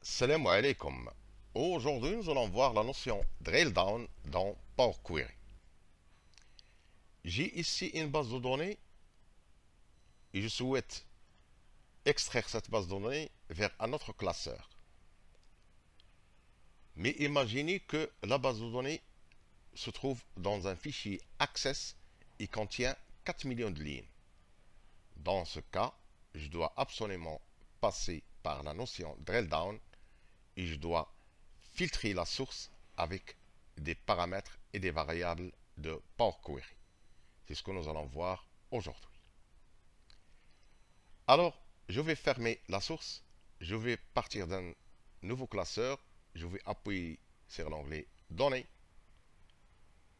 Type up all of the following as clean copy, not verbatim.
Salam alaikum. Aujourd'hui, nous allons voir la notion drill down dans Power Query. J'ai ici une base de données et je souhaite extraire cette base de données vers un autre classeur. Mais imaginez que la base de données se trouve dans un fichier Access et contient 4 millions de lignes. Dans ce cas, je dois absolument passer par la notion drill down et je dois filtrer la source avec des paramètres et des variables de Power Query. C'est ce que nous allons voir aujourd'hui. Alors, je vais fermer la source, je vais partir d'un nouveau classeur, je vais appuyer sur l'onglet Données,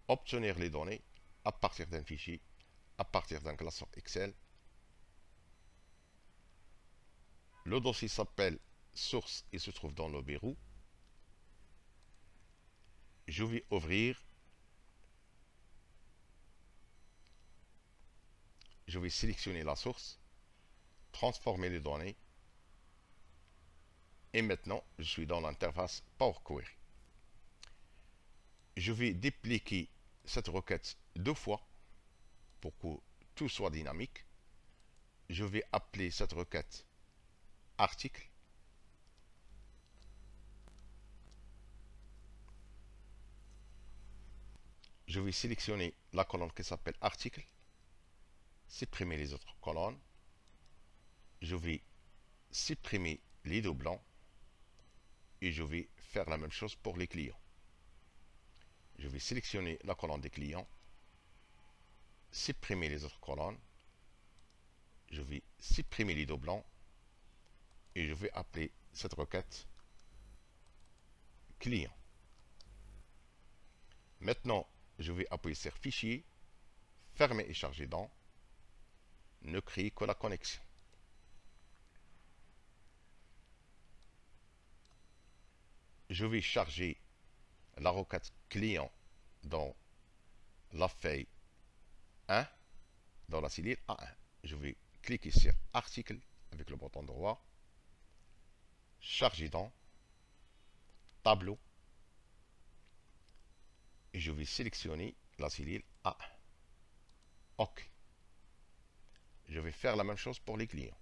obtenir les données à partir d'un fichier, à partir d'un classeur Excel. Le dossier s'appelle Source et se trouve dans le verrou. Je vais ouvrir, je vais sélectionner la source, transformer les données et maintenant je suis dans l'interface Power Query. Je vais dupliquer cette requête deux fois pour que tout soit dynamique. Je vais appeler cette requête article. Je vais sélectionner la colonne qui s'appelle article, supprimer les autres colonnes. Je vais supprimer les doublons et je vais faire la même chose pour les clients. Je vais sélectionner la colonne des clients, supprimer les autres colonnes, je vais supprimer les doublons et je vais appeler cette requête client. Maintenant, je vais appuyer sur fichier, fermer et charger dans, ne créer que la connexion. Je vais charger la requête client dans la feuille 1, dans la cellule A1. Je vais cliquer sur article avec le bouton droit, charger dans, tableau, et je vais sélectionner la cellule A1. OK. Je vais faire la même chose pour les clients.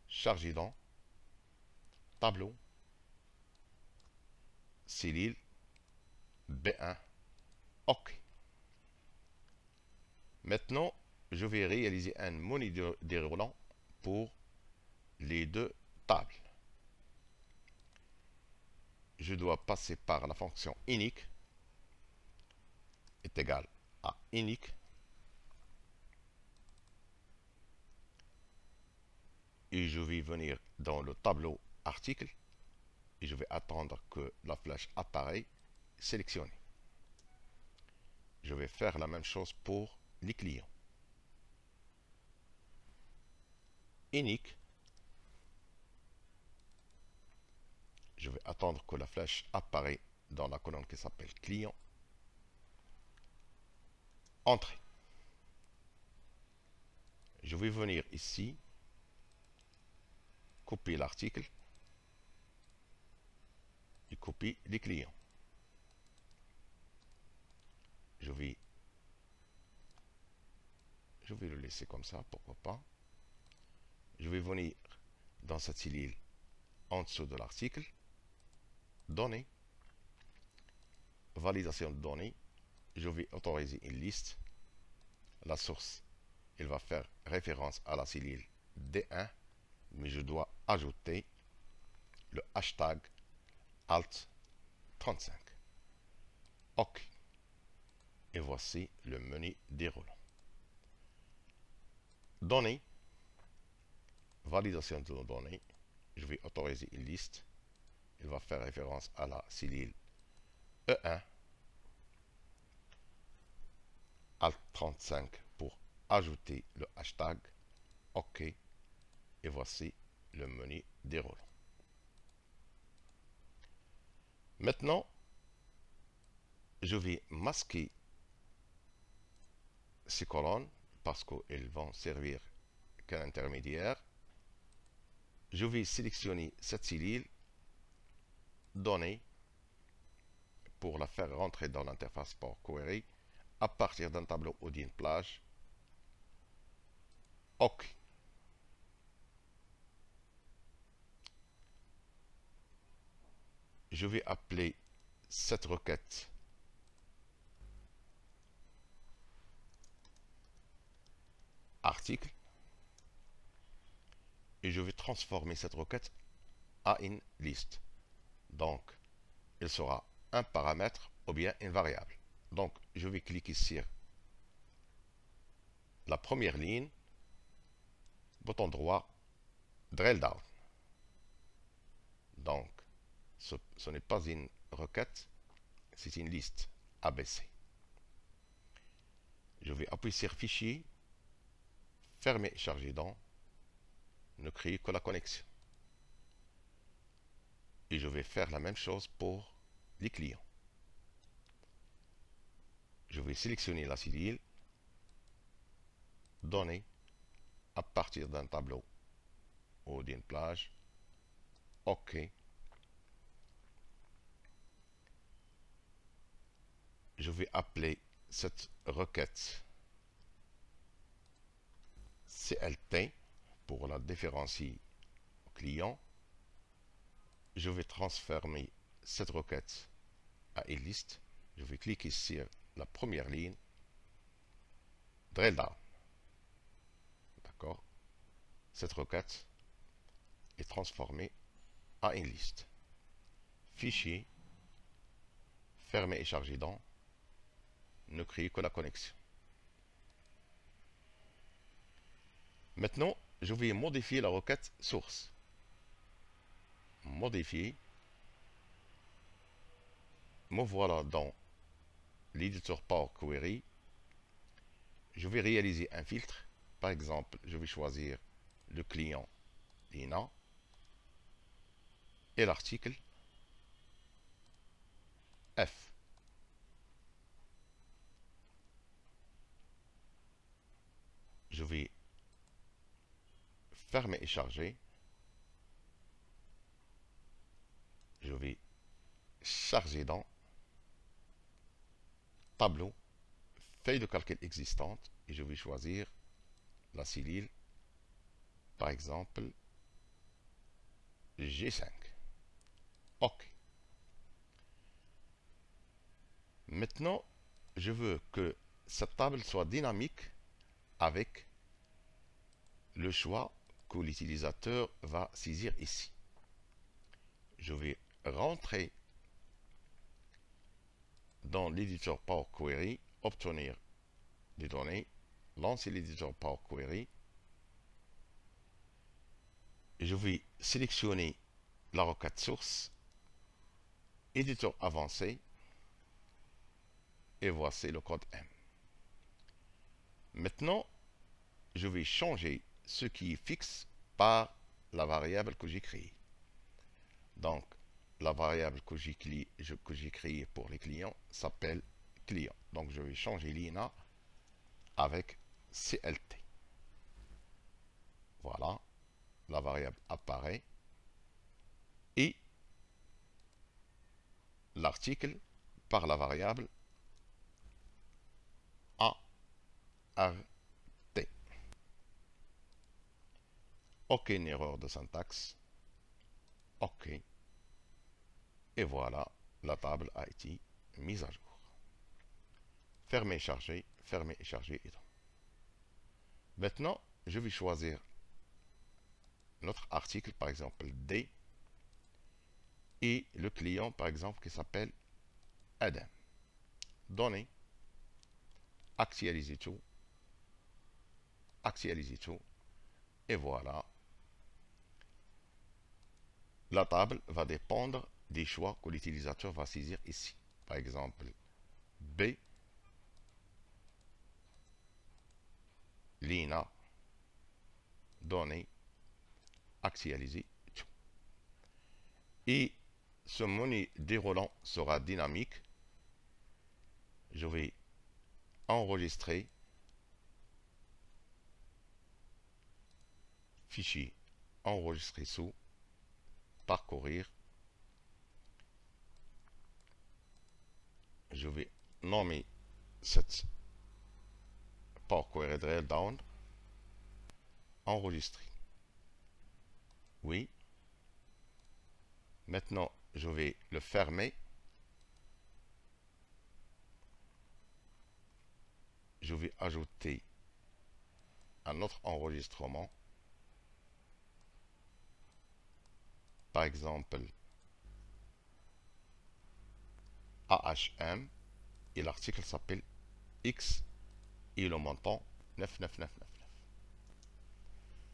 Charger dans, tableau, cellule B1. OK. Maintenant, je vais réaliser un menu déroulant pour les deux tables. Je dois passer par la fonction init est égal à init et je vais venir dans le tableau article et je vais attendre que la flèche apparaisse sélectionnée. Je vais faire la même chose pour les clients. Init, je vais attendre que la flèche apparaisse dans la colonne qui s'appelle client. Entrée. Je vais venir ici, copier l'article et copier les clients. Je vais le laisser comme ça, pourquoi pas. Je vais venir dans cette cellule en dessous de l'article, données, validation de données. Je vais autoriser une liste. La source, elle va faire référence à la cellule D1, mais je dois ajouter le hashtag Alt35. OK. Et voici le menu déroulant. Données, validation de nos données. Je vais autoriser une liste. Elle va faire référence à la cellule E1. Alt35 pour ajouter le hashtag. OK. Et voici le menu déroulant. Maintenant, je vais masquer ces colonnes parce qu'elles vont servir qu'un intermédiaire. Je vais sélectionner cette cellule donnée pour la faire rentrer dans l'interface Power Query à partir d'un tableau ou d'une plage. OK. Je vais appeler cette requête article et je vais transformer cette requête à une liste. Donc, il sera un paramètre ou bien une variable. Donc, je vais cliquer sur la première ligne, bouton droit, drill down. Donc, ce n'est pas une requête, c'est une liste ABC. Je vais appuyer sur Fichier, fermer et charger dans, ne créer que la connexion. Et je vais faire la même chose pour les clients. Je vais sélectionner la cellule, donner à partir d'un tableau ou d'une plage. OK. Je vais appeler cette requête CLT pour la différencier au client. Je vais transformer cette requête à une liste. Je vais cliquer sur la première ligne, drill down. D'accord? Cette requête est transformée à une liste. Fichier, fermer et charger dans, ne créer que la connexion. Maintenant, je vais modifier la requête source. Modifier. Me voilà dans l'éditeur Power Query. Je vais réaliser un filtre. Par exemple, je vais choisir le client Lina et l'article F. Je vais fermer et charger. Je vais charger dans tableau, feuille de calcul existante et je vais choisir la cellule, par exemple G5. OK. Maintenant, je veux que cette table soit dynamique avec le choix que l'utilisateur va saisir ici. Je vais rentrer dans l'éditeur Power Query, obtenir des données, lancer l'éditeur Power Query, et je vais sélectionner la requête source, éditeur avancé, et voici le code M. Maintenant, je vais changer ce qui est fixe par la variable que j'ai créée. Donc, la variable que j'ai créée pour les clients s'appelle client. Donc, je vais changer Lina avec CLT. Voilà, la variable apparaît et l'article par la variable ART. Aucune erreur de syntaxe. OK. Et voilà, la table a été mise à jour. Fermer et charger, fermer et charger et tout. Maintenant, je vais choisir notre article, par exemple D, et le client, par exemple, qui s'appelle Adam. Donner, actualiser tout, et voilà. La table va dépendre des choix que l'utilisateur va saisir ici. Par exemple, B, Lina, donner, actualiser tout. Et ce menu déroulant sera dynamique. Je vais enregistrer, fichier, enregistrer sous, parcourir, je vais nommer cette Power Query Drill Down. Enregistrer. Oui. Maintenant, je vais le fermer. Je vais ajouter un autre enregistrement. Par exemple, AHM, et l'article s'appelle X et le montant 99999.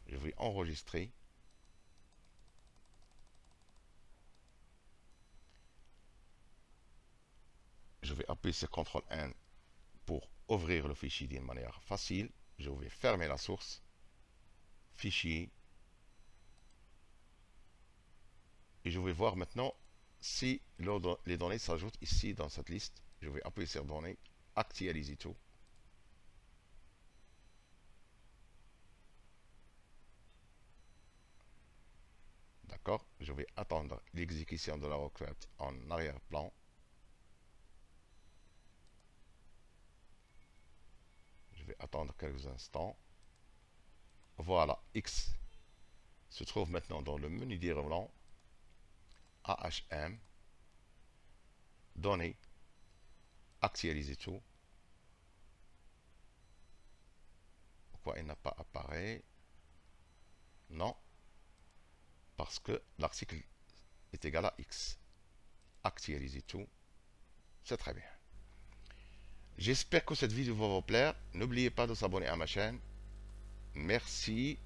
Je vais enregistrer. Je vais appuyer sur CTRL-N pour ouvrir le fichier d'une manière facile. Je vais fermer la source. Fichier. Et je vais voir maintenant si les données s'ajoutent ici dans cette liste. Je vais appuyer sur Données, actualiser tout. D'accord? Je vais attendre l'exécution de la requête en arrière-plan. Je vais attendre quelques instants. Voilà, X se trouve maintenant dans le menu déroulant. AHM, données, actualiser tout. Pourquoi il n'a pas apparu? Non, parce que l'article est égal à X. Actualiser tout, c'est très bien. J'espère que cette vidéo va vous plaire. N'oubliez pas de s'abonner à ma chaîne. Merci.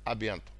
À bientôt.